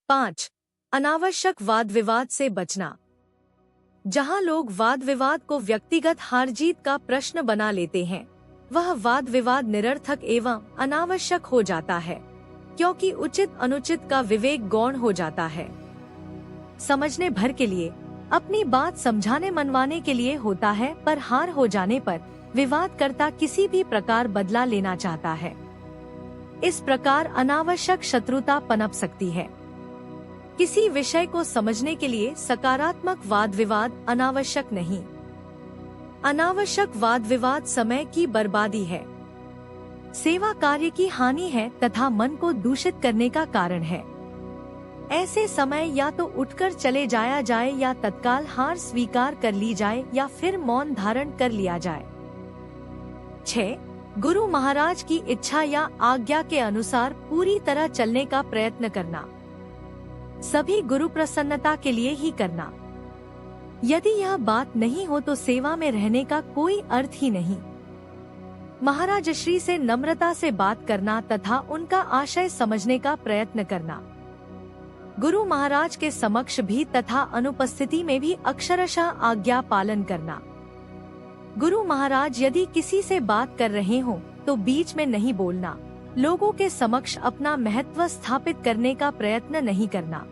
5. अनावश्यक वाद विवाद से बचना। जहां लोग वाद विवाद को व्यक्तिगत हार जीत का प्रश्न बना लेते हैं, वह वाद विवाद निरर्थक एवं अनावश्यक हो जाता है, क्योंकि उचित अनुचित का विवेक गौण हो जाता है। समझने भर के लिए, अपनी बात समझाने मनवाने के लिए होता है, पर हार हो जाने पर विवाद करता किसी भी प्रकार बदला लेना चाहता है। इस प्रकार अनावश्यक शत्रुता पनप सकती है। किसी विषय को समझने के लिए सकारात्मक वाद विवाद अनावश्यक नहीं। अनावश्यक वाद विवाद समय की बर्बादी है, सेवा कार्य की हानि है तथा मन को दूषित करने का कारण है। ऐसे समय या तो उठकर चले जाया जाए या तत्काल हार स्वीकार कर ली जाए या फिर मौन धारण कर लिया जाए। 6. गुरु महाराज की इच्छा या आज्ञा के अनुसार पूरी तरह चलने का प्रयत्न करना। सभी गुरु प्रसन्नता के लिए ही करना। यदि यह बात नहीं हो तो सेवा में रहने का कोई अर्थ ही नहीं। महाराज श्री से नम्रता से बात करना तथा उनका आशय समझने का प्रयत्न करना। गुरु महाराज के समक्ष भी तथा अनुपस्थिति में भी अक्षरशः आज्ञा पालन करना। गुरु महाराज यदि किसी से बात कर रहे हो तो बीच में नहीं बोलना, लोगों के समक्ष अपना महत्व स्थापित करने का प्रयत्न नहीं करना।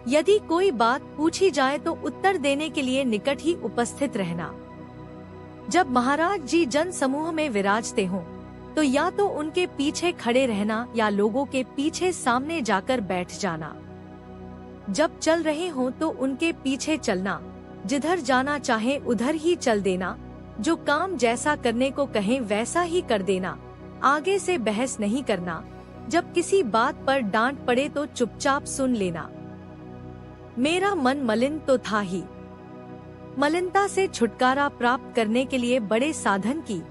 यदि कोई बात पूछी जाए तो उत्तर देने के लिए निकट ही उपस्थित रहना। जब महाराज जी जन समूह में विराजते हों, तो या तो उनके पीछे खड़े रहना या लोगों के पीछे सामने जाकर बैठ जाना। जब चल रहे हों तो उनके पीछे चलना, जिधर जाना चाहे उधर ही चल देना, जो काम जैसा करने को कहें वैसा ही कर देना, आगे से बहस नहीं करना। जब किसी बात पर डांट पड़े तो चुपचाप सुन लेना। मेरा मन मलिन तो था ही। मलिनता से छुटकारा प्राप्त करने के लिए बड़े साधन की,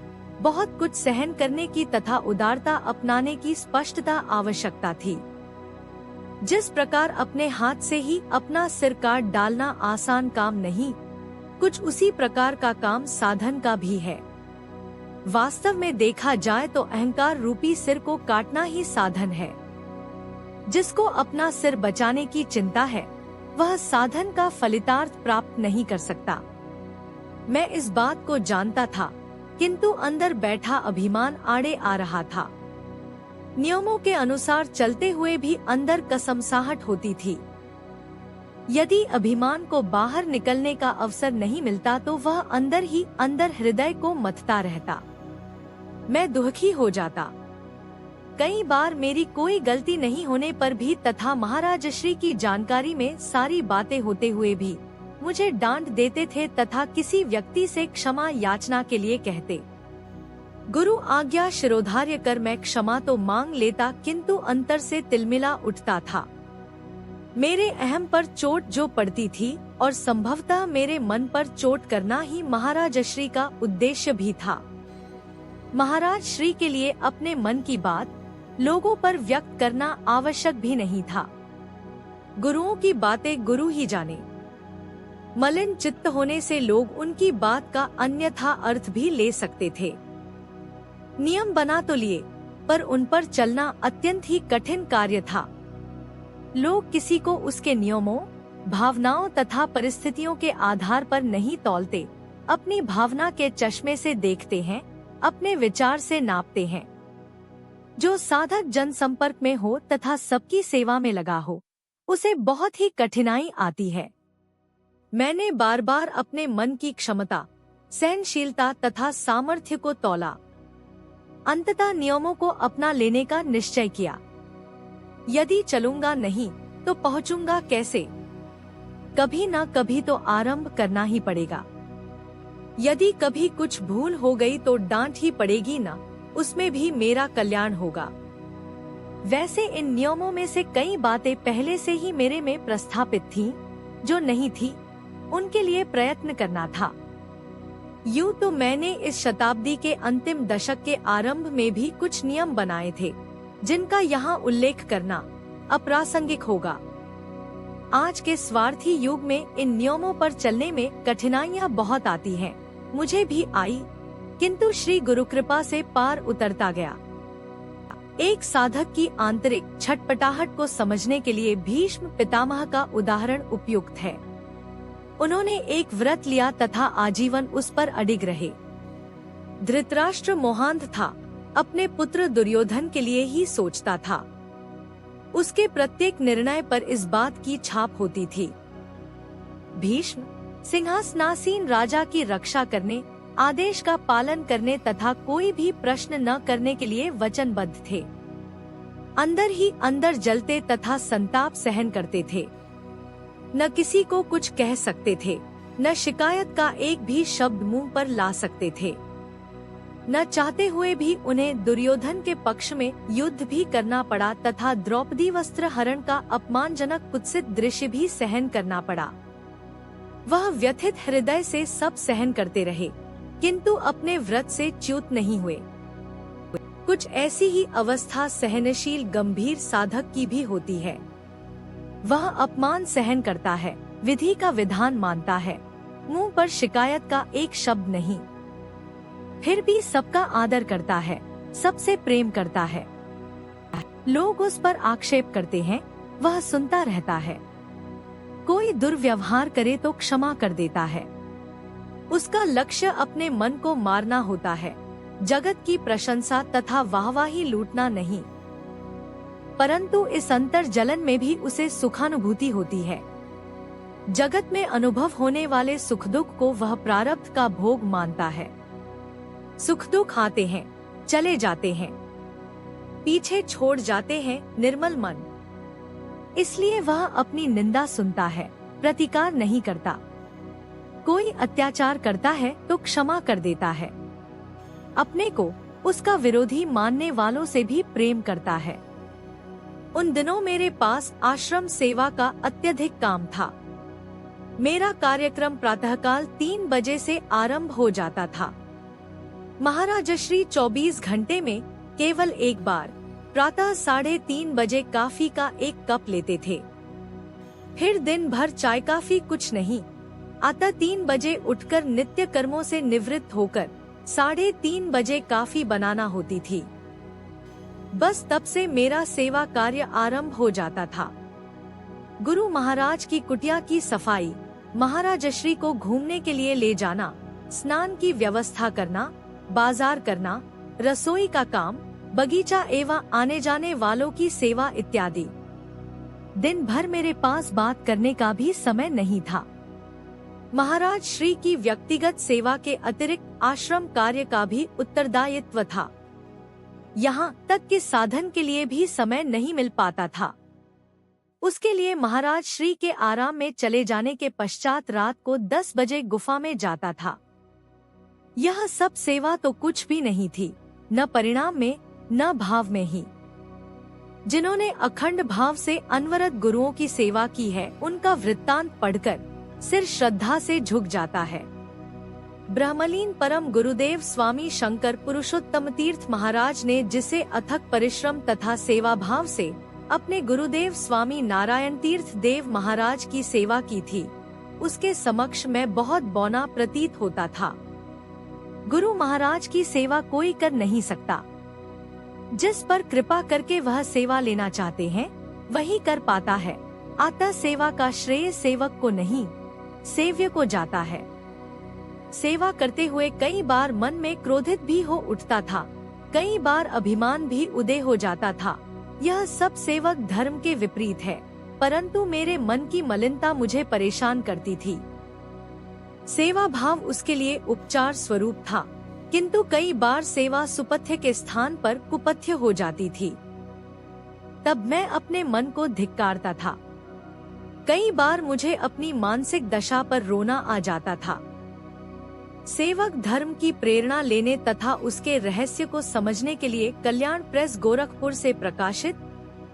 बहुत कुछ सहन करने की तथा उदारता अपनाने की स्पष्टता आवश्यकता थी। जिस प्रकार अपने हाथ से ही अपना सिर काट डालना आसान काम नहीं, कुछ उसी प्रकार का काम साधन का भी है। वास्तव में देखा जाए तो अहंकार रूपी सिर को काटना ही साधन है। जिसको अपना सिर बचाने की चिंता है, वह साधन का फलितार्थ प्राप्त नहीं कर सकता। मैं इस बात को जानता था, किंतु अंदर बैठा अभिमान आड़े आ रहा था। नियमों के अनुसार चलते हुए भी अंदर कसमसाहट होती थी। यदि अभिमान को बाहर निकलने का अवसर नहीं मिलता तो वह अंदर ही अंदर हृदय को मथता रहता। मैं दुखी हो जाता। कई बार मेरी कोई गलती नहीं होने पर भी तथा महाराज श्री की जानकारी में सारी बातें होते हुए भी मुझे डांट देते थे तथा किसी व्यक्ति से क्षमा याचना के लिए कहते। गुरु आज्ञा शिरोधार्य कर मैं क्षमा तो मांग लेता, किंतु अंतर से तिलमिला उठता था। मेरे अहम पर चोट जो पड़ती थी और संभवतः मेरे मन पर चोट करना ही महाराज श्री का उद्देश्य भी था। महाराज श्री के लिए अपने मन की बात लोगों पर व्यक्त करना आवश्यक भी नहीं था। गुरुओं की बातें गुरु ही जाने। मलिन चित्त होने से लोग उनकी बात का अन्यथा अर्थ भी ले सकते थे। नियम बना तो लिए, पर उन पर चलना अत्यंत ही कठिन कार्य था। लोग किसी को उसके नियमों, भावनाओं तथा परिस्थितियों के आधार पर नहीं तौलते, अपनी भावना के चश्मे से देखते हैं, अपने विचार से नापते हैं। जो साधक जनसंपर्क में हो तथा सबकी सेवा में लगा हो, उसे बहुत ही कठिनाई आती है। मैंने बार बार अपने मन की क्षमता, सहनशीलता तथा सामर्थ्य को तौला। अंततः नियमों को अपना लेने का निश्चय किया। यदि चलूंगा नहीं तो पहुंचूंगा कैसे? कभी न कभी तो आरंभ करना ही पड़ेगा। यदि कभी कुछ भूल हो गई तो डांट ही पड़ेगी ना, उसमें भी मेरा कल्याण होगा। वैसे इन नियमों में से कई बातें पहले से ही मेरे में प्रस्थापित थीं, जो नहीं थी उनके लिए प्रयत्न करना था। यूं तो मैंने इस शताब्दी के अंतिम दशक के आरंभ में भी कुछ नियम बनाए थे, जिनका यहाँ उल्लेख करना अप्रासंगिक होगा। आज के स्वार्थी युग में इन नियमों पर चलने में कठिनाइयाँ बहुत आती हैं। मुझे भी आई, किंतु श्री गुरु कृपा से पार उतरता गया। एक साधक की आंतरिक छटपटाहट को समझने के लिए भीष्म पितामह का उदाहरण उपयुक्त है। उन्होंने एक व्रत लिया तथा आजीवन उस पर अडिग रहे। धृतराष्ट्र मोहांध था, अपने पुत्र दुर्योधन के लिए ही सोचता था। उसके प्रत्येक निर्णय पर इस बात की छाप होती थी। भीष्म सिंहासनासीन राजा की रक्षा करने, आदेश का पालन करने तथा कोई भी प्रश्न न करने के लिए वचनबद्ध थे। अंदर ही अंदर जलते तथा संताप सहन करते थे। न किसी को कुछ कह सकते थे, न शिकायत का एक भी शब्द मुंह पर ला सकते थे। न चाहते हुए भी उन्हें दुर्योधन के पक्ष में युद्ध भी करना पड़ा तथा द्रौपदी वस्त्र हरण का अपमानजनक कुत्सित दृश्य भी सहन करना पड़ा। वह व्यथित हृदय से सब सहन करते रहे, किंतु अपने व्रत से च्युत नहीं हुए। कुछ ऐसी ही अवस्था सहनशील गंभीर साधक की भी होती है। वह अपमान सहन करता है, विधि का विधान मानता है, मुंह पर शिकायत का एक शब्द नहीं, फिर भी सबका आदर करता है, सबसे प्रेम करता है। लोग उस पर आक्षेप करते हैं, वह सुनता रहता है। कोई दुर्व्यवहार करे तो क्षमा कर देता है। उसका लक्ष्य अपने मन को मारना होता है, जगत की प्रशंसा तथा वाहवाही लूटना नहीं। परंतु इस अंतर जलन में भी उसे सुखानुभूति होती है। जगत में अनुभव होने वाले सुख दुख को वह प्रारब्ध का भोग मानता है। सुख दुख आते हैं, चले जाते हैं, पीछे छोड़ जाते हैं निर्मल मन। इसलिए वह अपनी निंदा सुनता है, प्रतिकार नहीं करता। कोई अत्याचार करता है तो क्षमा कर देता है। अपने को उसका विरोधी मानने वालों से भी प्रेम करता है। उन दिनों मेरे पास आश्रम सेवा का अत्यधिक काम था। मेरा कार्यक्रम प्रातःकाल 3 बजे से आरंभ हो जाता था। महाराजश्री 24 घंटे में केवल एक बार प्रातः 3:30 बजे कॉफी का एक कप लेते थे। फिर दिन भर चाय कॉफी कुछ नहीं। अतः 3 बजे उठकर नित्य कर्मों से निवृत्त होकर 3:30 बजे कॉफी बनाना होती थी। बस तब से मेरा सेवा कार्य आरंभ हो जाता था। गुरु महाराज की कुटिया की सफाई, महाराजश्री को घूमने के लिए ले जाना, स्नान की व्यवस्था करना, बाजार करना, रसोई का काम, बगीचा एवं आने जाने वालों की सेवा इत्यादि। दिन भर मेरे पास बात करने का भी समय नहीं था। महाराज श्री की व्यक्तिगत सेवा के अतिरिक्त आश्रम कार्य का भी उत्तरदायित्व था। यहाँ तक कि साधन के लिए भी समय नहीं मिल पाता था। उसके लिए महाराज श्री के आराम में चले जाने के पश्चात रात को 10 बजे गुफा में जाता था। यह सब सेवा तो कुछ भी नहीं थी, न परिणाम में न भाव में ही। जिन्होंने अखंड भाव से अनवरत गुरुओं की सेवा की है, उनका वृत्तांत पढ़कर सिर श्रद्धा से झुक जाता है। ब्रह्मलीन परम गुरुदेव स्वामी शंकर पुरुषोत्तम तीर्थ महाराज ने जिसे अथक परिश्रम तथा सेवा भाव से अपने गुरुदेव स्वामी नारायण तीर्थ देव महाराज की सेवा की थी, उसके समक्ष मैं बहुत बौना प्रतीत होता था। गुरु महाराज की सेवा कोई कर नहीं सकता। जिस पर कृपा करके वह सेवा लेना चाहते हैं, वही कर पाता है। अतः सेवा का श्रेय सेवक को नहीं, सेव्य को जाता है। सेवा करते हुए कई बार मन में क्रोधित भी हो उठता था, कई बार अभिमान भी उदय हो जाता था। यह सब सेवक धर्म के विपरीत है, परंतु मेरे मन की मलिनता मुझे परेशान करती थी। सेवा भाव उसके लिए उपचार स्वरूप था, किंतु कई बार सेवा सुपथ्य के स्थान पर कुपथ्य हो जाती थी। तब मैं अपने मन को धिक्कारता था। कई बार मुझे अपनी मानसिक दशा पर रोना आ जाता था। सेवक धर्म की प्रेरणा लेने तथा उसके रहस्य को समझने के लिए कल्याण प्रेस गोरखपुर से प्रकाशित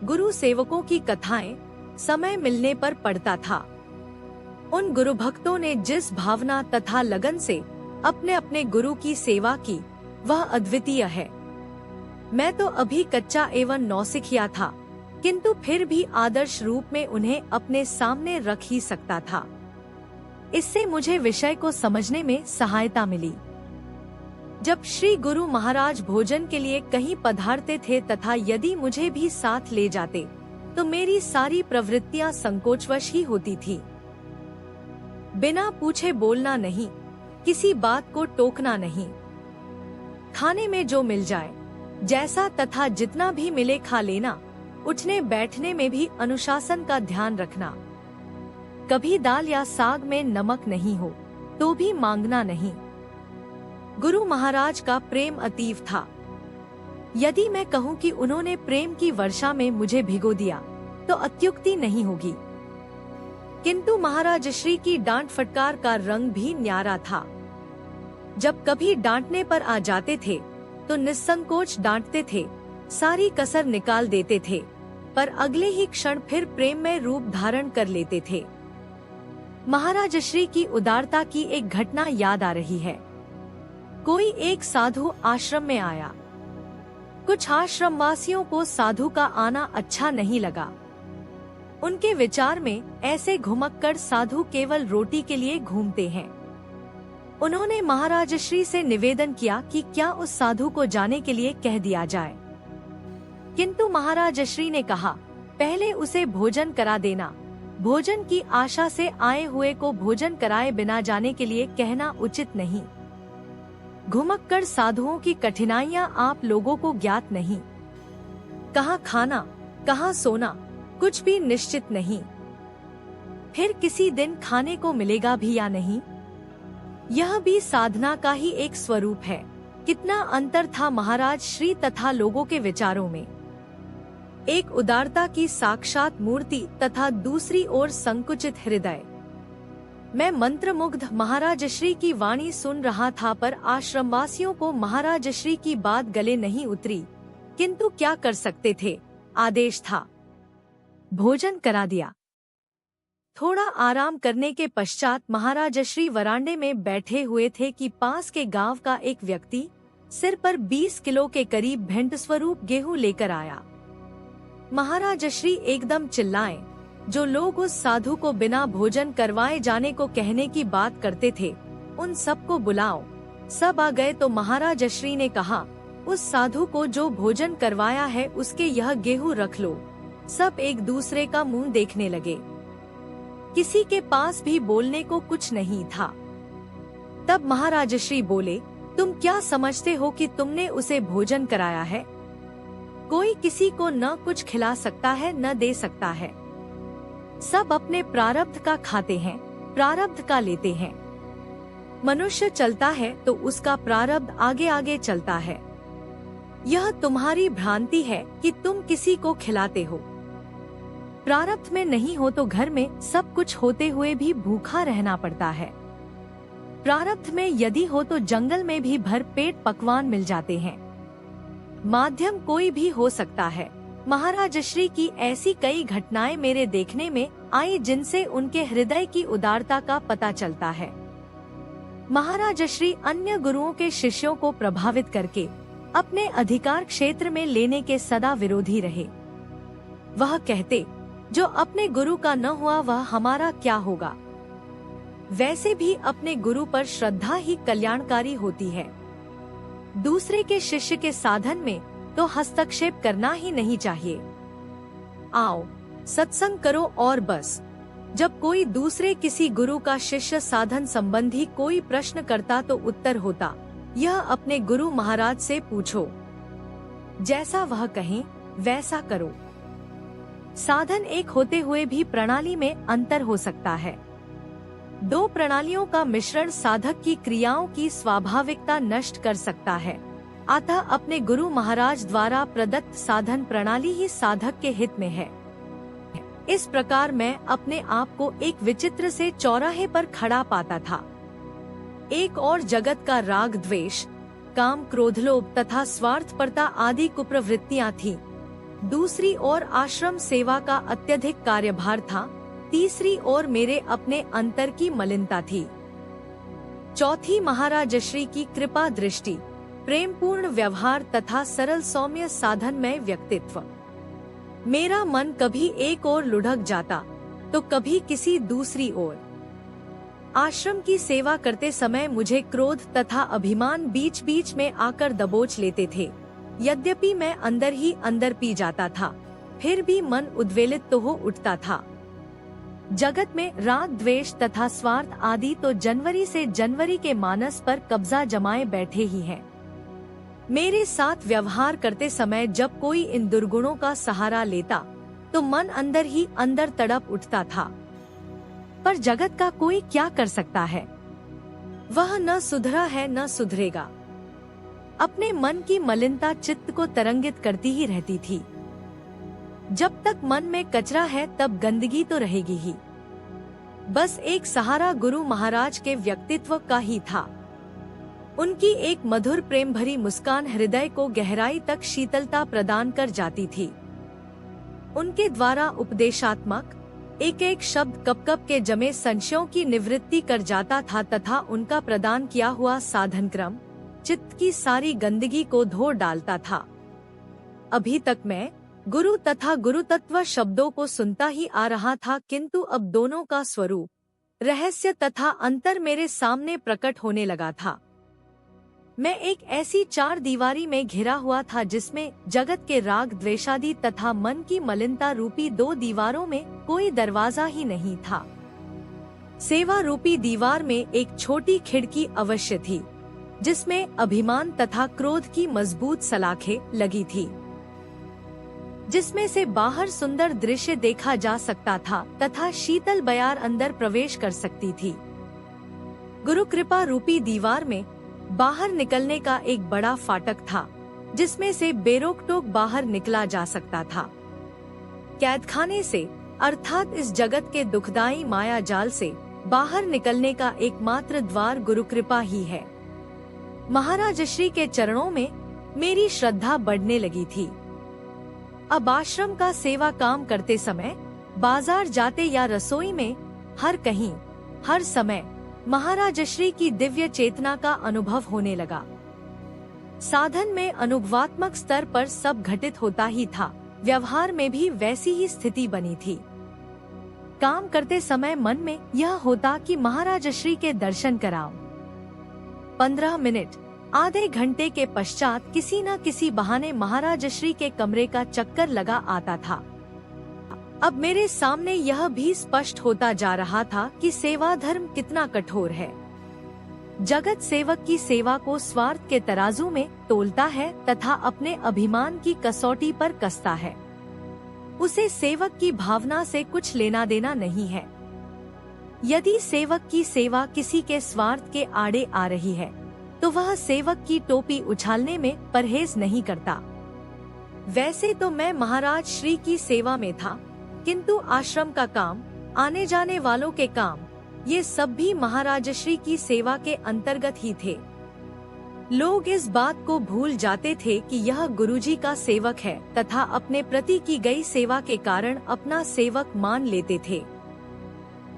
गुरु सेवकों की कथाएं समय मिलने पर पढ़ता था। उन गुरु भक्तों ने जिस भावना तथा लगन से अपने अपने गुरु की सेवा की, वह अद्वितीय है। मैं तो अभी कच्चा एवं नौसिखिया था, किंतु फिर भी आदर्श रूप में उन्हें अपने सामने रख ही सकता था। इससे मुझे विषय को समझने में सहायता मिली। जब श्री गुरु महाराज भोजन के लिए कहीं पधारते थे तथा यदि मुझे भी साथ ले जाते तो मेरी सारी प्रवृत्तियां संकोचवश ही होती थी। बिना पूछे बोलना नहीं, किसी बात को टोकना नहीं, खाने में जो मिल जाए जैसा तथा जितना भी मिले खा लेना, उठने बैठने में भी अनुशासन का ध्यान रखना। कभी दाल या साग में नमक नहीं हो तो भी मांगना नहीं। गुरु महाराज का प्रेम अतीव था। यदि मैं कहूँ कि उन्होंने प्रेम की वर्षा में मुझे भिगो दिया तो अत्युक्ति नहीं होगी, किंतु महाराज श्री की डांट फटकार का रंग भी न्यारा था। जब कभी डांटने पर आ जाते थे तो निस्संकोच डांटते थे, सारी कसर निकाल देते थे, पर अगले ही क्षण फिर प्रेम में रूप धारण कर लेते थे। महाराज श्री की उदारता की एक घटना याद आ रही है। कोई एक साधु आश्रम में आया। कुछ आश्रमवासियों को साधु का आना अच्छा नहीं लगा। उनके विचार में ऐसे घुमक्कड़ साधु केवल रोटी के लिए घूमते हैं। उन्होंने महाराज श्री से निवेदन किया कि क्या उस साधु को जाने के लिए कह दिया जाए, किंतु महाराज श्री ने कहा, पहले उसे भोजन करा देना। भोजन की आशा से आए हुए को भोजन कराए बिना जाने के लिए कहना उचित नहीं। घुमक्कड़ साधुओं की कठिनाइयां आप लोगों को ज्ञात नहीं। कहाँ खाना, कहाँ सोना, कुछ भी निश्चित नहीं। फिर किसी दिन खाने को मिलेगा भी या नहीं, यह भी साधना का ही एक स्वरूप है। कितना अंतर था महाराज श्री तथा लोगों के विचारों में। एक उदारता की साक्षात मूर्ति तथा दूसरी ओर संकुचित हृदय। मैं मंत्रमुग्ध महाराज श्री की वाणी सुन रहा था, पर आश्रमवासियों को महाराज श्री की बात गले नहीं उतरी, किंतु क्या कर सकते थे, आदेश था। भोजन करा दिया। थोड़ा आराम करने के पश्चात महाराज श्री वरांडे में बैठे हुए थे कि पास के गांव का एक व्यक्ति सिर पर 20 किलो के करीब भेंट स्वरूप गेहूं लेकर आया। महाराज श्री एकदम चिल्लाए, जो लोग उस साधु को बिना भोजन करवाए जाने को कहने की बात करते थे, उन सबको बुलाओ। सब आ गए तो महाराज श्री ने कहा, उस साधु को जो भोजन करवाया है उसके यह गेहूं रख लो। सब एक दूसरे का मुंह देखने लगे। किसी के पास भी बोलने को कुछ नहीं था। तब महाराज श्री बोले, तुम क्या समझते हो कि तुमने उसे भोजन कराया है? कोई किसी को न कुछ खिला सकता है न दे सकता है। सब अपने प्रारब्ध का खाते हैं, प्रारब्ध का लेते हैं। मनुष्य चलता है तो उसका प्रारब्ध आगे आगे चलता है। यह तुम्हारी भ्रांति है कि तुम किसी को खिलाते हो। प्रारब्ध में नहीं हो तो घर में सब कुछ होते हुए भी भूखा रहना पड़ता है। प्रारब्ध में यदि हो तो जंगल में भी भर पेट पकवान मिल जाते हैं। माध्यम कोई भी हो सकता है। महाराज श्री की ऐसी कई घटनाएं मेरे देखने में आई जिनसे उनके हृदय की उदारता का पता चलता है। महाराज श्री अन्य गुरुओं के शिष्यों को प्रभावित करके अपने अधिकार क्षेत्र में लेने के सदा विरोधी रहे। वह कहते, जो अपने गुरु का न हुआ वह हमारा क्या होगा। वैसे भी अपने गुरु पर श्रद्धा ही कल्याणकारी होती है। दूसरे के शिष्य के साधन में तो हस्तक्षेप करना ही नहीं चाहिए। आओ सत्संग करो और बस। जब कोई दूसरे किसी गुरु का शिष्य साधन संबंधी कोई प्रश्न करता तो उत्तर होता, यह अपने गुरु महाराज से पूछो, जैसा वह कहें वैसा करो। साधन एक होते हुए भी प्रणाली में अंतर हो सकता है। दो प्रणालियों का मिश्रण साधक की क्रियाओं की स्वाभाविकता नष्ट कर सकता है। अतः अपने गुरु महाराज द्वारा प्रदत्त साधन प्रणाली ही साधक के हित में है। इस प्रकार मैं अपने आप को एक विचित्र से चौराहे पर खड़ा पाता था। एक और जगत का राग द्वेष, काम क्रोध लोभ तथा स्वार्थपरता आदि कुप्रवृत्तियां थीं। दूसरी ओर आश्रम सेवा का अत्यधिक कार्यभार था। तीसरी ओर मेरे अपने अंतर की मलिनता थी। चौथी महाराज श्री की कृपा दृष्टि, प्रेमपूर्ण व्यवहार तथा सरल सौम्य साधन में व्यक्तित्व। मेरा मन कभी एक ओर लुढ़क जाता तो कभी किसी दूसरी ओर। आश्रम की सेवा करते समय मुझे क्रोध तथा अभिमान बीच बीच में आकर दबोच लेते थे। यद्यपि मैं अंदर ही अंदर पी जाता था, फिर भी मन उद्वेलित तो हो उठता था। जगत में राग, द्वेष तथा स्वार्थ आदि तो जनवरी से जनवरी के मानस पर कब्जा जमाए बैठे ही हैं। मेरे साथ व्यवहार करते समय जब कोई इन दुर्गुणों का सहारा लेता तो मन अंदर ही अंदर तड़प उठता था। पर जगत का कोई क्या कर सकता है? वह न सुधरा है न सुधरेगा। अपने मन की मलिनता चित्त को तरंगित करती ही रहती थी। जब तक मन में कचरा है तब गंदगी तो रहेगी ही। बस एक सहारा गुरु महाराज के व्यक्तित्व का ही था। उनकी एक मधुर प्रेम भरी मुस्कान हृदय को गहराई तक शीतलता प्रदान कर जाती थी। उनके द्वारा उपदेशात्मक एक एक शब्द कप कप के जमे संशयों की निवृत्ति कर जाता था तथा उनका प्रदान किया हुआ साधन क्रम चित्त की सारी गंदगी को धो डालता था। अभी तक मैं गुरु तथा गुरु तत्व शब्दों को सुनता ही आ रहा था, किंतु अब दोनों का स्वरूप, रहस्य तथा अंतर मेरे सामने प्रकट होने लगा था। मैं एक ऐसी चार दीवारी में घिरा हुआ था जिसमें जगत के राग, द्वेषादि तथा मन की मलिनता रूपी दो दीवारों में कोई दरवाजा ही नहीं था। सेवा रूपी दीवार में एक छोटी खिड़की अवश्य थी, जिसमें अभिमान तथा क्रोध की मजबूत सलाखें लगी थी, जिसमें से बाहर सुंदर दृश्य देखा जा सकता था तथा शीतल बयार अंदर प्रवेश कर सकती थी। गुरु कृपा रूपी दीवार में बाहर निकलने का एक बड़ा फाटक था, जिसमें से बेरोक-टोक बाहर निकला जा सकता था। कैदखाने से अर्थात इस जगत के दुखदाई माया जाल से बाहर निकलने का एकमात्र द्वार गुरु कृपा ही है। महाराज श्री के चरणों में मेरी श्रद्धा बढ़ने लगी थी। अब आश्रम का सेवा काम करते समय, बाजार जाते या रसोई में, हर कहीं हर समय महाराज श्री की दिव्य चेतना का अनुभव होने लगा। साधन में अनुभवात्मक स्तर पर सब घटित होता ही था, व्यवहार में भी वैसी ही स्थिति बनी थी। काम करते समय मन में यह होता कि महाराज श्री के दर्शन कराऊं। 15 मिनट, आधे घंटे के पश्चात किसी न किसी बहाने महाराज श्री के कमरे का चक्कर लगा आता था। अब मेरे सामने यह भी स्पष्ट होता जा रहा था कि सेवा धर्म कितना कठोर है। जगत सेवक की सेवा को स्वार्थ के तराजू में तोलता है तथा अपने अभिमान की कसौटी पर कसता है। उसे सेवक की भावना से कुछ लेना देना नहीं है। यदि सेवक की सेवा किसी के स्वार्थ के आड़े आ रही है, तो वह सेवक की टोपी उछालने में परहेज नहीं करता। वैसे तो मैं महाराज श्री की सेवा में था, किंतु आश्रम का काम, आने जाने वालों के काम, ये सब भी महाराज श्री की सेवा के अंतर्गत ही थे। लोग इस बात को भूल जाते थे कि यह गुरुजी का सेवक है तथा अपने प्रति की गई सेवा के कारण अपना सेवक मान लेते थे।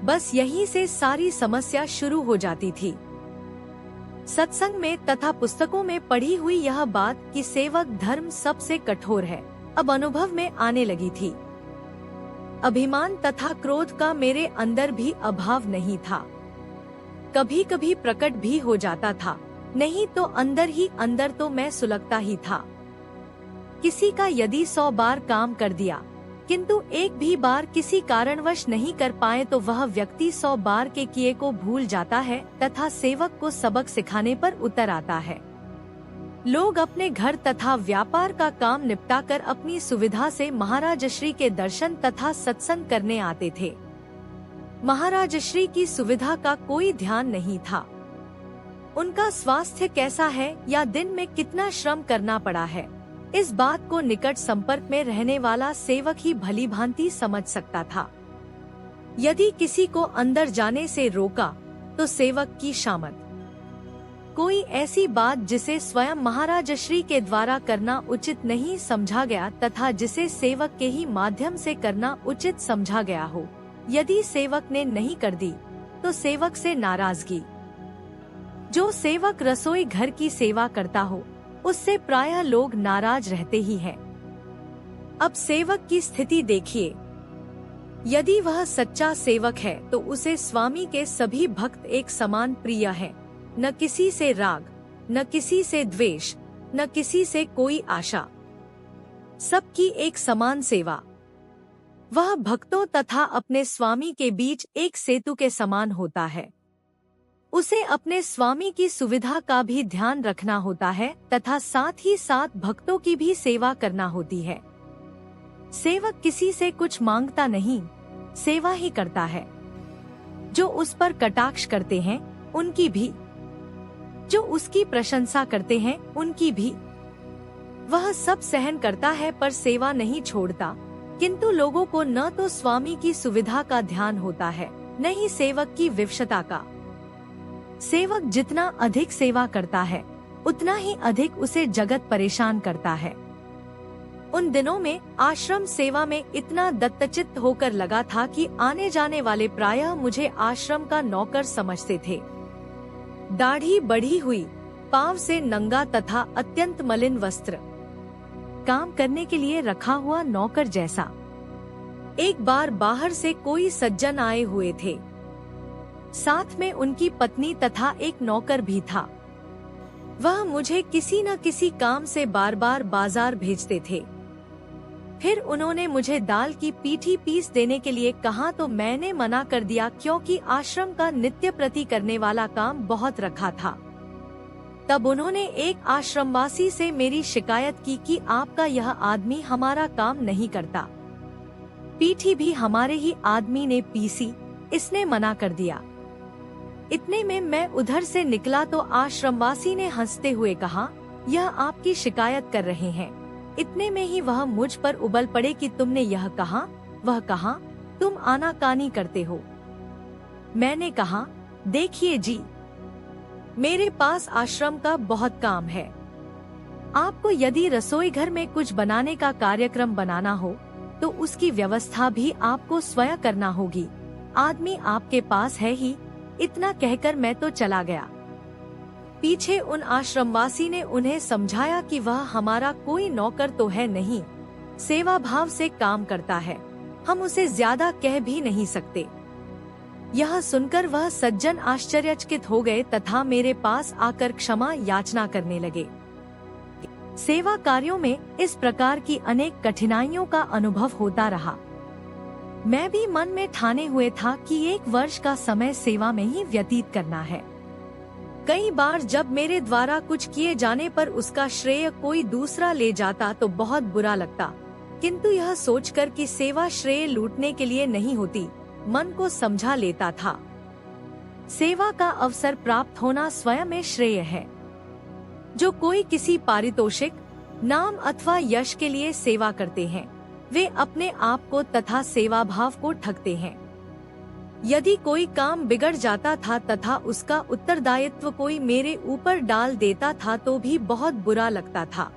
बस यहीं से सारी समस्या शुरू हो जाती थी। सत्संग में तथा पुस्तकों में पढ़ी हुई यह बात कि सेवक धर्म सबसे कठोर है, अब अनुभव में आने लगी थी। अभिमान तथा क्रोध का मेरे अंदर भी अभाव नहीं था। कभी कभी प्रकट भी हो जाता था, नहीं तो अंदर ही अंदर तो मैं सुलगता ही था। किसी का यदि 100 बार काम कर दिया, किंतु एक भी बार किसी कारणवश नहीं कर पाए, तो वह व्यक्ति 100 बार के किए को भूल जाता है तथा सेवक को सबक सिखाने पर उतर आता है। लोग अपने घर तथा व्यापार का काम निपटाकर अपनी सुविधा से महाराज श्री के दर्शन तथा सत्संग करने आते थे। महाराज श्री की सुविधा का कोई ध्यान नहीं था। उनका स्वास्थ्य कैसा है या दिन में कितना श्रम करना पड़ा है, इस बात को निकट संपर्क में रहने वाला सेवक ही भली भांति समझ सकता था। यदि किसी को अंदर जाने से रोका तो सेवक की शामत। कोई ऐसी बात जिसे स्वयं महाराज श्री के द्वारा करना उचित नहीं समझा गया तथा जिसे सेवक के ही माध्यम से करना उचित समझा गया हो, यदि सेवक ने नहीं कर दी तो सेवक से नाराजगी। जो सेवक रसोई घर की सेवा करता हो, उससे प्रायः लोग नाराज रहते ही हैं। अब सेवक की स्थिति देखिए। यदि वह सच्चा सेवक है तो उसे स्वामी के सभी भक्त एक समान प्रिय हैं, न किसी से राग, न किसी से द्वेष, न किसी से कोई आशा, सबकी एक समान सेवा। वह भक्तों तथा अपने स्वामी के बीच एक सेतु के समान होता है। उसे अपने स्वामी की सुविधा का भी ध्यान रखना होता है तथा साथ ही साथ भक्तों की भी सेवा करना होती है। सेवक किसी से कुछ मांगता नहीं, सेवा ही करता है। जो उस पर कटाक्ष करते हैं उनकी भी, जो उसकी प्रशंसा करते हैं उनकी भी, वह सब सहन करता है पर सेवा नहीं छोड़ता। किंतु लोगों को न तो स्वामी की सुविधा का ध्यान होता है, न ही सेवक की विवशता का। सेवक जितना अधिक सेवा करता है उतना ही अधिक उसे जगत परेशान करता है। उन दिनों में आश्रम सेवा में इतना दत्तचित्त होकर लगा था कि आने जाने वाले प्रायः मुझे आश्रम का नौकर समझते थे। दाढ़ी बढ़ी हुई, पांव से नंगा तथा अत्यंत मलिन वस्त्र, काम करने के लिए रखा हुआ नौकर जैसा। एक बार बाहर से कोई सज्जन आए हुए थे, साथ में उनकी पत्नी तथा एक नौकर भी था। वह मुझे किसी न किसी काम से बार बार बाजार भेजते थे। फिर उन्होंने मुझे दाल की पीठी पीस देने के लिए कहा तो मैंने मना कर दिया, क्योंकि आश्रम का नित्य प्रति करने वाला काम बहुत रखा था। तब उन्होंने एक आश्रमवासी से मेरी शिकायत की कि आपका यह आदमी हमारा काम नहीं करता। पीठी भी हमारे ही आदमी ने पीसी, इसने मना कर दिया। इतने में मैं उधर से निकला तो आश्रमवासी ने हंसते हुए कहा, यह आपकी शिकायत कर रहे हैं। इतने में ही वह मुझ पर उबल पड़े कि तुमने यह कहा, वह कहा, तुम आनाकानी करते हो। मैंने कहा, देखिए जी, मेरे पास आश्रम का बहुत काम है। आपको यदि रसोई घर में कुछ बनाने का कार्यक्रम बनाना हो तो उसकी व्यवस्था भी आपको स्वयं करना होगी। आदमी आपके पास है ही। इतना कहकर मैं तो चला गया। पीछे उन आश्रमवासी ने उन्हें समझाया कि वह हमारा कोई नौकर तो है नहीं, सेवा भाव से काम करता है, हम उसे ज्यादा कह भी नहीं सकते। यह सुनकर वह सज्जन आश्चर्यचकित हो गए तथा मेरे पास आकर क्षमा याचना करने लगे। सेवा कार्यों में इस प्रकार की अनेक कठिनाइयों का अनुभव होता रहा। मैं भी मन में ठाने हुए था कि 1 वर्ष का समय सेवा में ही व्यतीत करना है। कई बार जब मेरे द्वारा कुछ किए जाने पर उसका श्रेय कोई दूसरा ले जाता तो बहुत बुरा लगता, किंतु यह सोचकर कि सेवा श्रेय लूटने के लिए नहीं होती, मन को समझा लेता था। सेवा का अवसर प्राप्त होना स्वयं में श्रेय है। जो कोई किसी पारितोषिक, नाम अथवा यश के लिए सेवा करते हैं, वे अपने आप को तथा सेवा भाव को ठगते हैं। यदि कोई काम बिगड़ जाता था तथा उसका उत्तरदायित्व कोई मेरे ऊपर डाल देता था तो भी बहुत बुरा लगता था।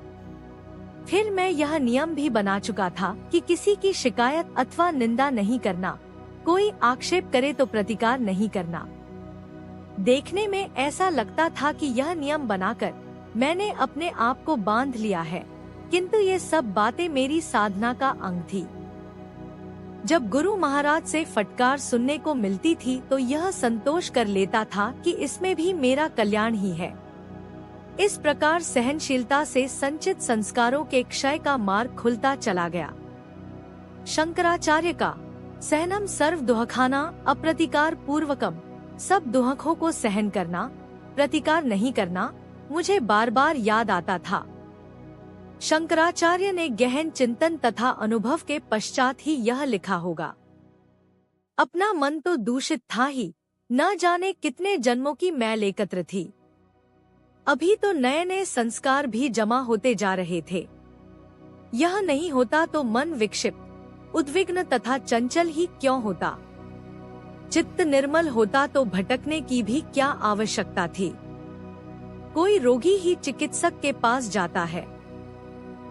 फिर मैं यह नियम भी बना चुका था कि किसी की शिकायत अथवा निंदा नहीं करना, कोई आक्षेप करे तो प्रतिकार नहीं करना। देखने में ऐसा लगता था कि यह नियम बनाकर मैंने अपने आप को बांध लिया है, किंतु ये सब बातें मेरी साधना का अंग थी। जब गुरु महाराज से फटकार सुनने को मिलती थी तो यह संतोष कर लेता था कि इसमें भी मेरा कल्याण ही है। इस प्रकार सहनशीलता से संचित संस्कारों के क्षय का मार्ग खुलता चला गया। शंकराचार्य का सहनम सर्व दुहखाना अप्रतिकार पूर्वकम, सब दुहकों को सहन करना, प्रतिकार नहीं करना, मुझे बार बार याद आता था। शंकराचार्य ने गहन चिंतन तथा अनुभव के पश्चात ही यह लिखा होगा। अपना मन तो दूषित था ही, न जाने कितने जन्मों की मैल एकत्र थी। अभी तो नए नए संस्कार भी जमा होते जा रहे थे। यह नहीं होता तो मन विक्षिप्त, उद्विग्न तथा चंचल ही क्यों होता। चित्त निर्मल होता तो भटकने की भी क्या आवश्यकता थी। कोई रोगी ही चिकित्सक के पास जाता है।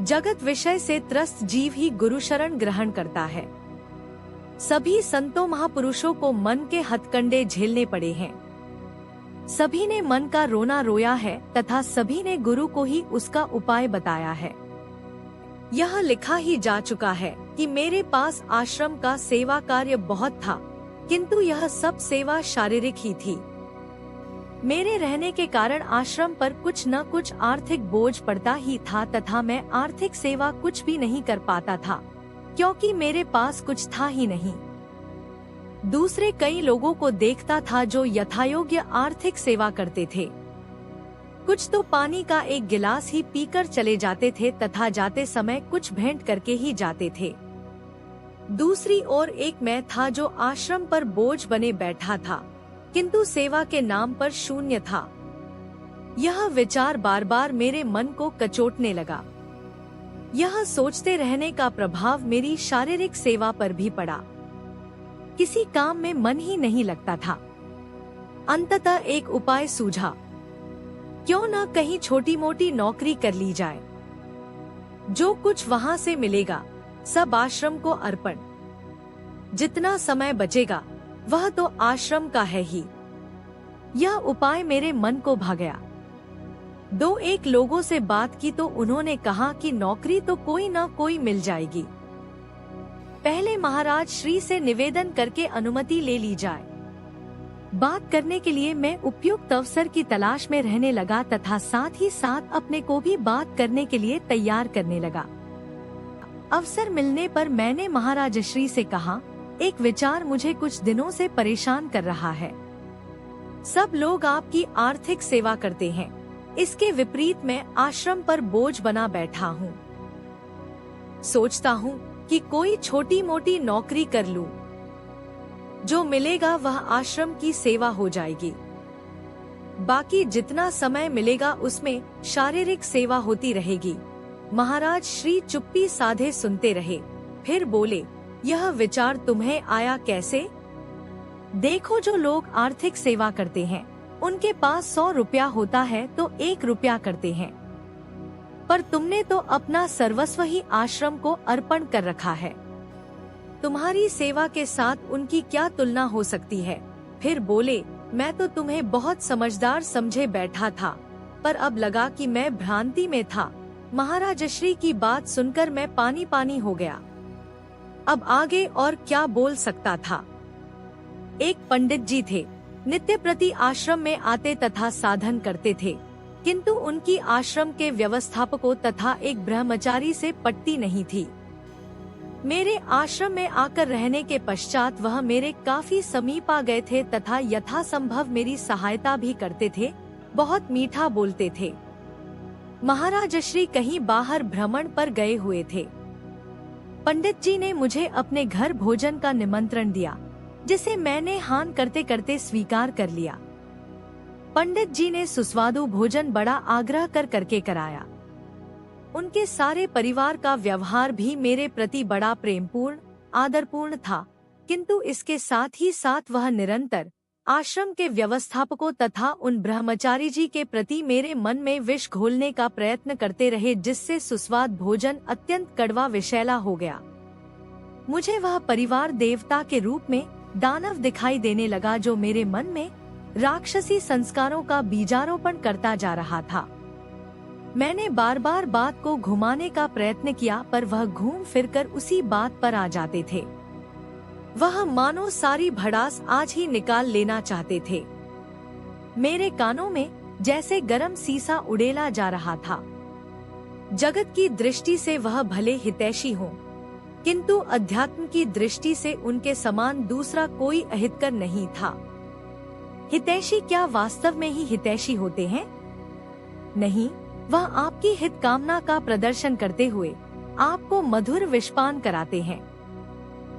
जगत विषय से त्रस्त जीव ही गुरु शरण ग्रहण करता है। सभी संतों महापुरुषों को मन के हथकंडे झेलने पड़े हैं। सभी ने मन का रोना रोया है तथा सभी ने गुरु को ही उसका उपाय बताया है। यह लिखा ही जा चुका है कि मेरे पास आश्रम का सेवा कार्य बहुत था, किंतु यह सब सेवा शारीरिक ही थी। मेरे रहने के कारण आश्रम पर कुछ न कुछ आर्थिक बोझ पड़ता ही था तथा मैं आर्थिक सेवा कुछ भी नहीं कर पाता था, क्योंकि मेरे पास कुछ था ही नहीं। दूसरे कई लोगों को देखता था जो यथायोग्य आर्थिक सेवा करते थे। कुछ तो पानी का एक गिलास ही पीकर चले जाते थे तथा जाते समय कुछ भेंट करके ही जाते थे। दूसरी ओर एक मैं था जो आश्रम पर बोझ बने बैठा था, किंतु सेवा के नाम पर शून्य था। यह विचार बार बार मेरे मन को कचोटने लगा। यह सोचते रहने का प्रभाव मेरी शारीरिक सेवा पर भी पड़ा। किसी काम में मन ही नहीं लगता था। अंततः एक उपाय सूझा, क्यों न कहीं छोटी मोटी नौकरी कर ली जाए। जो कुछ वहां से मिलेगा सब आश्रम को अर्पण। जितना समय बचेगा वह तो आश्रम का है ही। यह उपाय मेरे मन को भा गया। दो एक लोगों से बात की तो उन्होंने कहा कि नौकरी तो कोई न कोई मिल जाएगी, पहले महाराज श्री से निवेदन करके अनुमति ले ली जाए। बात करने के लिए मैं उपयुक्त अवसर की तलाश में रहने लगा तथा साथ ही साथ अपने को भी बात करने के लिए तैयार करने लगा। अवसर मिलने पर मैंने महाराज श्री से कहा, एक विचार मुझे कुछ दिनों से परेशान कर रहा है। सब लोग आपकी आर्थिक सेवा करते हैं, इसके विपरीत मैं आश्रम पर बोझ बना बैठा हूँ। सोचता हूँ कि कोई छोटी मोटी नौकरी कर लूं, जो मिलेगा वह आश्रम की सेवा हो जाएगी। बाकी जितना समय मिलेगा उसमें शारीरिक सेवा होती रहेगी। महाराज श्री चुप्पी साधे सुनते रहे, फिर बोले, यह विचार तुम्हें आया कैसे? देखो, जो लोग आर्थिक सेवा करते हैं उनके पास 100 रुपया होता है तो 1 रुपया करते हैं, पर तुमने तो अपना सर्वस्व ही आश्रम को अर्पण कर रखा है। तुम्हारी सेवा के साथ उनकी क्या तुलना हो सकती है? फिर बोले, मैं तो तुम्हें बहुत समझदार समझे बैठा था, पर अब लगा कि मैं भ्रांति में था। महाराज श्री की बात सुनकर मैं पानी पानी हो गया। अब आगे और क्या बोल सकता था। एक पंडित जी थे, नित्य प्रति आश्रम में आते तथा साधन करते थे, किंतु उनकी आश्रम के व्यवस्थापकों तथा एक ब्रह्मचारी से पटती नहीं थी। मेरे आश्रम में आकर रहने के पश्चात वह मेरे काफी समीप आ गए थे तथा यथासंभव मेरी सहायता भी करते थे। बहुत मीठा बोलते थे। महाराज श्री कहीं बाहर भ्रमण पर गए हुए थे। पंडित जी ने मुझे अपने घर भोजन का निमंत्रण दिया, जिसे मैंने हान करते करते स्वीकार कर लिया। पंडित जी ने सुस्वादु भोजन बड़ा आग्रह करके कराया। उनके सारे परिवार का व्यवहार भी मेरे प्रति बड़ा प्रेमपूर्ण, आदरपूर्ण था, किंतु इसके साथ ही साथ वह निरंतर आश्रम के व्यवस्थापकों तथा उन ब्रह्मचारी जी के प्रति मेरे मन में विष घोलने का प्रयत्न करते रहे, जिससे सुस्वाद भोजन अत्यंत कड़वा विषैला हो गया। मुझे वह परिवार देवता के रूप में दानव दिखाई देने लगा, जो मेरे मन में राक्षसी संस्कारों का बीजारोपण करता जा रहा था। मैंने बार बार बात को घुमाने का प्रयत्न किया, पर वह घूम फिरकर उसी बात पर आ जाते थे। वह मानो सारी भड़ास आज ही निकाल लेना चाहते थे। मेरे कानों में जैसे गरम सीसा उड़ेला जा रहा था। जगत की दृष्टि से वह भले हितैषी हों, किंतु अध्यात्म की दृष्टि से उनके समान दूसरा कोई अहितकर नहीं था। हितैषी क्या वास्तव में ही हितैषी होते हैं? नहीं, वह आपकी हित कामना का प्रदर्शन करते हुए आपको मधुर विषपान कराते हैं।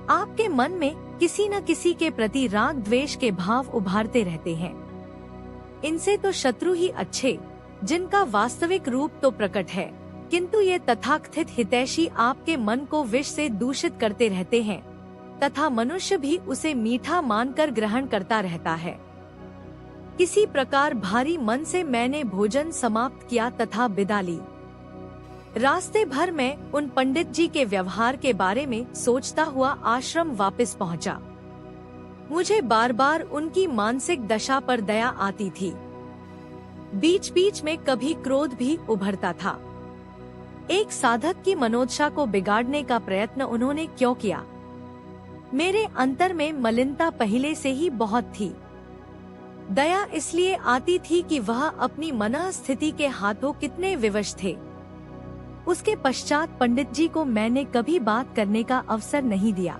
आपके मन में किसी न किसी के प्रति राग द्वेष के भाव उभारते रहते हैं। इनसे तो शत्रु ही अच्छे, जिनका वास्तविक रूप तो प्रकट है, किंतु ये तथाकथित हितैषी आपके मन को विष से दूषित करते रहते हैं तथा मनुष्य भी उसे मीठा मानकर ग्रहण करता रहता है। किसी प्रकार भारी मन से मैंने भोजन समाप्त किया तथा विदा ली। रास्ते भर में उन पंडित जी के व्यवहार के बारे में सोचता हुआ आश्रम वापस पहुंचा। मुझे बार बार उनकी मानसिक दशा पर दया आती थी। बीच बीच में कभी क्रोध भी उभरता था। एक साधक की मनोदशा को बिगाड़ने का प्रयत्न उन्होंने क्यों किया? मेरे अंतर में मलिनता पहले से ही बहुत थी। दया इसलिए आती थी कि वह अपनी मनः स्थिति के हाथों कितने विवश थे। उसके पश्चात पंडित जी को मैंने कभी बात करने का अवसर नहीं दिया।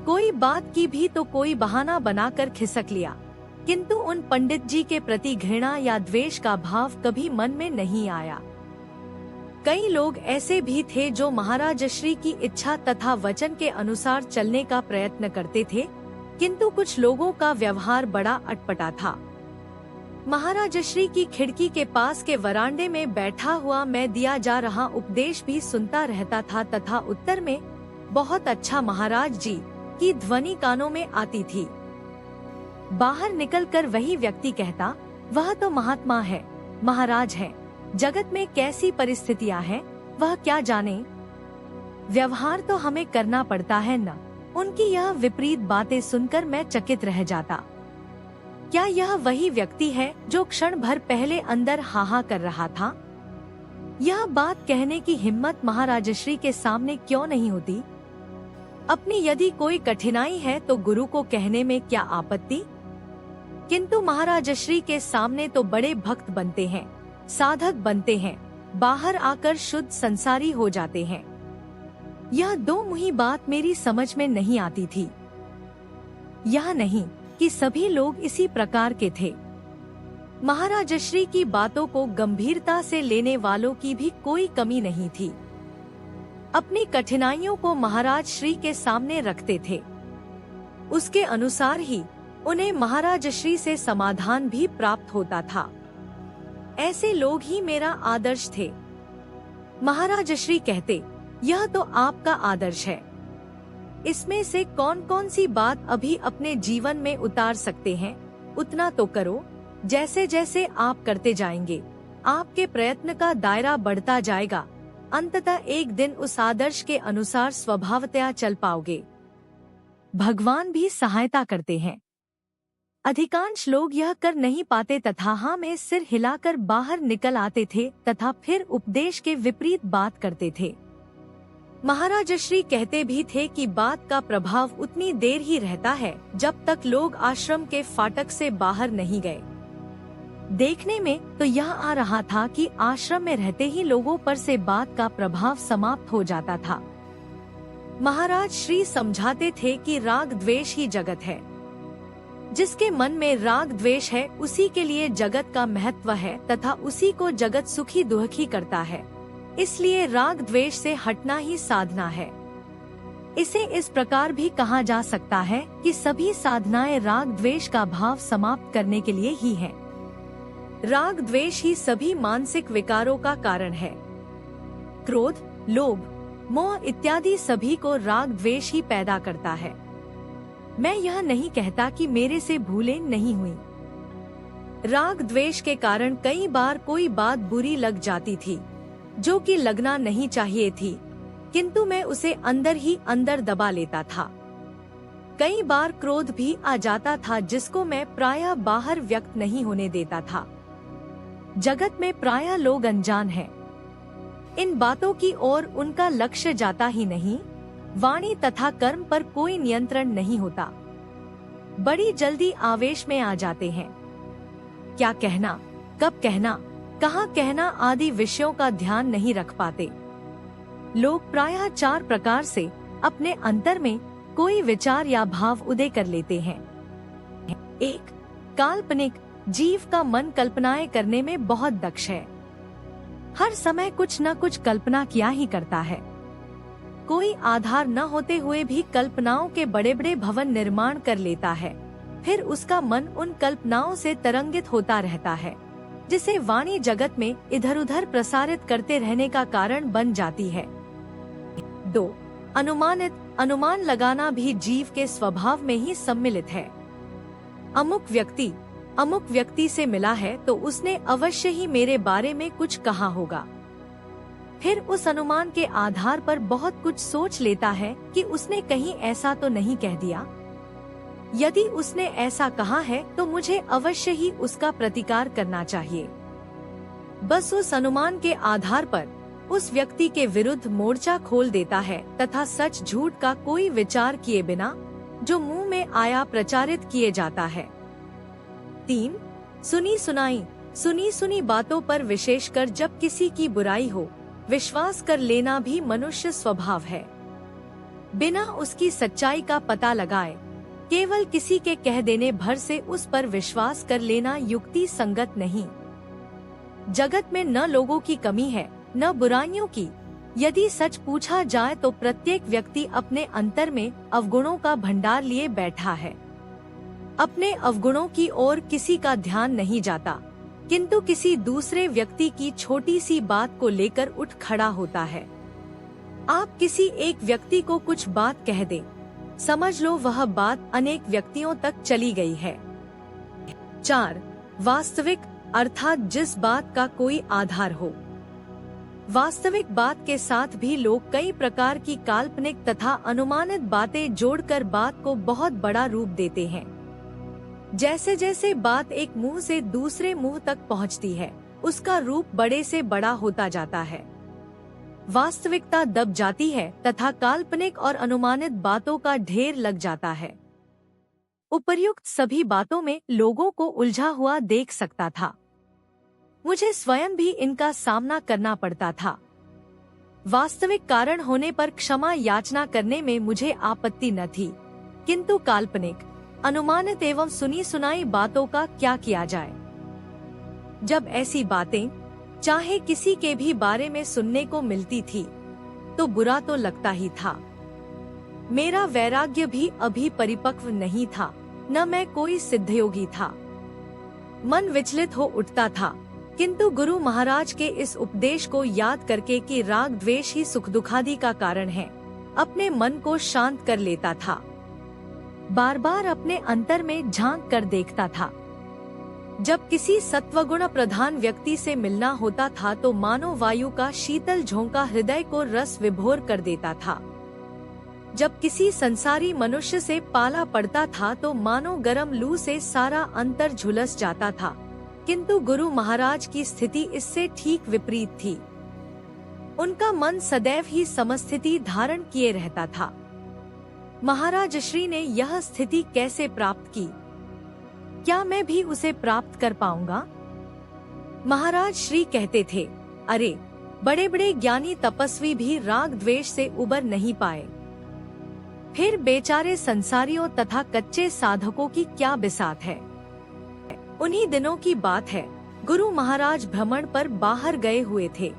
कोई बात की भी तो कोई बहाना बनाकर खिसक लिया, किंतु उन पंडित जी के प्रति घृणा या द्वेष का भाव कभी मन में नहीं आया। कई लोग ऐसे भी थे जो महाराज श्री की इच्छा तथा वचन के अनुसार चलने का प्रयत्न करते थे, किंतु कुछ लोगों का व्यवहार बड़ा अटपटा था। महाराज श्री की खिड़की के पास के वरांडे में बैठा हुआ मैं दिया जा रहा उपदेश भी सुनता रहता था तथा उत्तर में बहुत अच्छा महाराज जी की ध्वनि कानों में आती थी। बाहर निकलकर वही व्यक्ति कहता, वह तो महात्मा है, महाराज है, जगत में कैसी परिस्थितियां हैं वह क्या जाने। व्यवहार तो हमें करना पड़ता है न। उनकी यह विपरीत बातें सुनकर मैं चकित रह जाता। क्या यह वही व्यक्ति है जो क्षण भर पहले अंदर हाहा कर रहा था? यह बात कहने की हिम्मत महाराजश्री के सामने क्यों नहीं होती? अपनी यदि कोई कठिनाई है तो गुरु को कहने में क्या आपत्ति? किंतु महाराजश्री के सामने तो बड़े भक्त बनते हैं, साधक बनते हैं, बाहर आकर शुद्ध संसारी हो जाते हैं। यह दो मुही बात मेरी समझ में नहीं आती थी। यह नहीं कि सभी लोग इसी प्रकार के थे। महाराजश्री की बातों को गंभीरता से लेने वालों की भी कोई कमी नहीं थी। अपनी कठिनाइयों को महाराज श्री के सामने रखते थे। उसके अनुसार ही उन्हें महाराज श्री से समाधान भी प्राप्त होता था। ऐसे लोग ही मेरा आदर्श थे। महाराज श्री कहते, यह तो आपका आदर्श है, इसमें से कौन कौन सी बात अभी अपने जीवन में उतार सकते हैं, उतना तो करो। जैसे जैसे आप करते जाएंगे, आपके प्रयत्न का दायरा बढ़ता जाएगा। अंततः एक दिन उस आदर्श के अनुसार स्वभावतया चल पाओगे। भगवान भी सहायता करते हैं। अधिकांश लोग यह कर नहीं पाते तथा हाँ में सिर हिलाकर बाहर निकल आते थे तथा फिर उपदेश के विपरीत बात करते थे। महाराज श्री कहते भी थे कि बात का प्रभाव उतनी देर ही रहता है जब तक लोग आश्रम के फाटक से बाहर नहीं गए। देखने में तो यह आ रहा था कि आश्रम में रहते ही लोगों पर से बात का प्रभाव समाप्त हो जाता था। महाराज श्री समझाते थे कि राग द्वेष ही जगत है। जिसके मन में राग द्वेष है उसी के लिए जगत का महत्व है तथा उसी को जगत सुखी दुखी करता है। इसलिए राग द्वेष से हटना ही साधना है। इसे इस प्रकार भी कहा जा सकता है कि सभी साधनाएं राग द्वेष का भाव समाप्त करने के लिए ही हैं। राग द्वेष ही सभी मानसिक विकारों का कारण है। क्रोध, लोभ, मोह इत्यादि सभी को राग द्वेष ही पैदा करता है। मैं यह नहीं कहता कि मेरे से भूलें नहीं हुई। राग द्वेष के कारण कई बार कोई बात बुरी लग जाती थी जो कि लगना नहीं चाहिए थी, किंतु मैं उसे अंदर ही अंदर दबा लेता था। कई बार क्रोध भी आ जाता था जिसको मैं प्रायः बाहर व्यक्त नहीं होने देता था। जगत में प्रायः लोग अनजान हैं। इन बातों की ओर उनका लक्ष्य जाता ही नहीं। वाणी तथा कर्म पर कोई नियंत्रण नहीं होता। बड़ी जल्दी आवेश में आ जाते हैं। क्या कहना, कब कहना, कहाँ कहना आदि विषयों का ध्यान नहीं रख पाते। लोग प्रायः चार प्रकार से अपने अंतर में कोई विचार या भाव उदय कर लेते हैं। 1. काल्पनिक। जीव का मन कल्पनाएं करने में बहुत दक्ष है। हर समय कुछ न कुछ कल्पना किया ही करता है। कोई आधार न होते हुए भी कल्पनाओं के बड़े बड़े भवन निर्माण कर लेता है। फिर उसका मन उन कल्पनाओं से तरंगित होता रहता है, जिसे वाणी जगत में इधर उधर प्रसारित करते रहने का कारण बन जाती है। 2. अनुमानित। अनुमान लगाना भी जीव के स्वभाव में ही सम्मिलित है। अमुक व्यक्ति से मिला है तो उसने अवश्य ही मेरे बारे में कुछ कहा होगा। फिर उस अनुमान के आधार पर बहुत कुछ सोच लेता है कि उसने कहीं ऐसा तो नहीं कह दिया। यदि उसने ऐसा कहा है तो मुझे अवश्य ही उसका प्रतिकार करना चाहिए। बस उस अनुमान के आधार पर उस व्यक्ति के विरुद्ध मोर्चा खोल देता है तथा सच झूठ का कोई विचार किए बिना जो मुंह में आया प्रचारित किए जाता है। 3. सुनी सुनी बातों पर विशेषकर जब किसी की बुराई हो, विश्वास कर लेना भी मनुष्य स्वभाव है। बिना उसकी सच्चाई का पता लगाए केवल किसी के कह देने भर से उस पर विश्वास कर लेना युक्ति संगत नहीं। जगत में न लोगों की कमी है न बुराइयों की। यदि सच पूछा जाए तो प्रत्येक व्यक्ति अपने अंतर में अवगुणों का भंडार लिए बैठा है। अपने अवगुणों की ओर किसी का ध्यान नहीं जाता, किंतु किसी दूसरे व्यक्ति की छोटी सी बात को लेकर उठ खड़ा होता है। आप किसी एक व्यक्ति को कुछ बात कह दें, समझ लो वह बात अनेक व्यक्तियों तक चली गई है। 4. वास्तविक अर्थात जिस बात का कोई आधार हो। वास्तविक बात के साथ भी लोग कई प्रकार की काल्पनिक तथा अनुमानित बातें जोड़कर बात को बहुत बड़ा रूप देते हैं। जैसे जैसे बात एक मुंह से दूसरे मुंह तक पहुंचती है, उसका रूप बड़े से बड़ा होता जाता है। वास्तविकता दब जाती है तथा काल्पनिक और अनुमानित बातों का ढेर लग जाता है। उपर्युक्त सभी बातों में लोगों को उलझा हुआ देख सकता था। मुझे स्वयं भी इनका सामना करना पड़ता था। वास्तविक कारण होने पर क्षमा याचना करने में मुझे आपत्ति न थी, किंतु काल्पनिक, अनुमानित एवं सुनी सुनाई बातों का क्या किया जाए। जब ऐसी बातें चाहे किसी के भी बारे में सुनने को मिलती थी तो बुरा तो लगता ही था। मेरा वैराग्य भी अभी परिपक्व नहीं था, न मैं कोई सिद्धयोगी था। मन विचलित हो उठता था, किंतु गुरु महाराज के इस उपदेश को याद करके कि राग द्वेष ही सुख दुखादि का कारण है, अपने मन को शांत कर लेता था। बार बार अपने अंतर में झांक कर देखता था। जब किसी सत्वगुण प्रधान व्यक्ति से मिलना होता था तो मानो वायु का शीतल झोंका हृदय को रस विभोर कर देता था। जब किसी संसारी मनुष्य से पाला पड़ता था तो मानो गर्म लू से सारा अंतर झुलस जाता था, किंतु गुरु महाराज की स्थिति इससे ठीक विपरीत थी। उनका मन सदैव ही समस्थिति धारण किए रहता था। महाराज श्री ने यह स्थिति कैसे प्राप्त की? क्या मैं भी उसे प्राप्त कर पाऊंगा? महाराज श्री कहते थे, अरे बड़े बड़े ज्ञानी तपस्वी भी राग द्वेष से उबर नहीं पाए, फिर बेचारे संसारियों तथा कच्चे साधकों की क्या बिसात है। उन्हीं दिनों की बात है, गुरु महाराज भ्रमण पर बाहर गए हुए थे।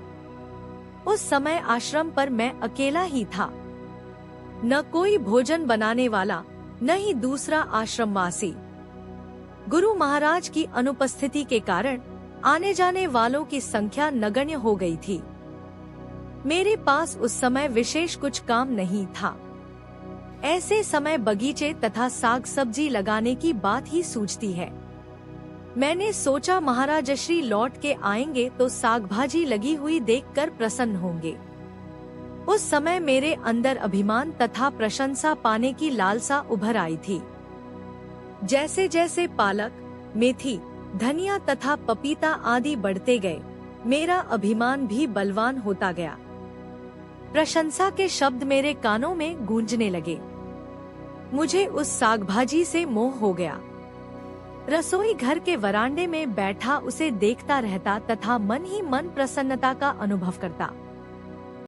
उस समय आश्रम पर मैं अकेला ही था, न कोई भोजन बनाने वाला, न ही दूसरा आश्रमवासी। गुरु महाराज की अनुपस्थिति के कारण आने जाने वालों की संख्या नगण्य हो गई थी। मेरे पास उस समय विशेष कुछ काम नहीं था। ऐसे समय बगीचे तथा साग सब्जी लगाने की बात ही सूझती है। मैंने सोचा महाराज श्री लौट के आएंगे तो साग भाजी लगी हुई देखकर प्रसन्न होंगे। उस समय मेरे अंदर अभिमान तथा प्रशंसा पाने की लालसा उभर आई थी। जैसे जैसे पालक, मेथी, धनिया तथा पपीता आदि बढ़ते गए, मेरा अभिमान भी बलवान होता गया। प्रशंसा के शब्द मेरे कानों में गूंजने लगे। मुझे उस साग भाजी से मोह हो गया। रसोई घर के वरांडे में बैठा उसे देखता रहता तथा मन ही मन प्रसन्नता का अनुभव करता।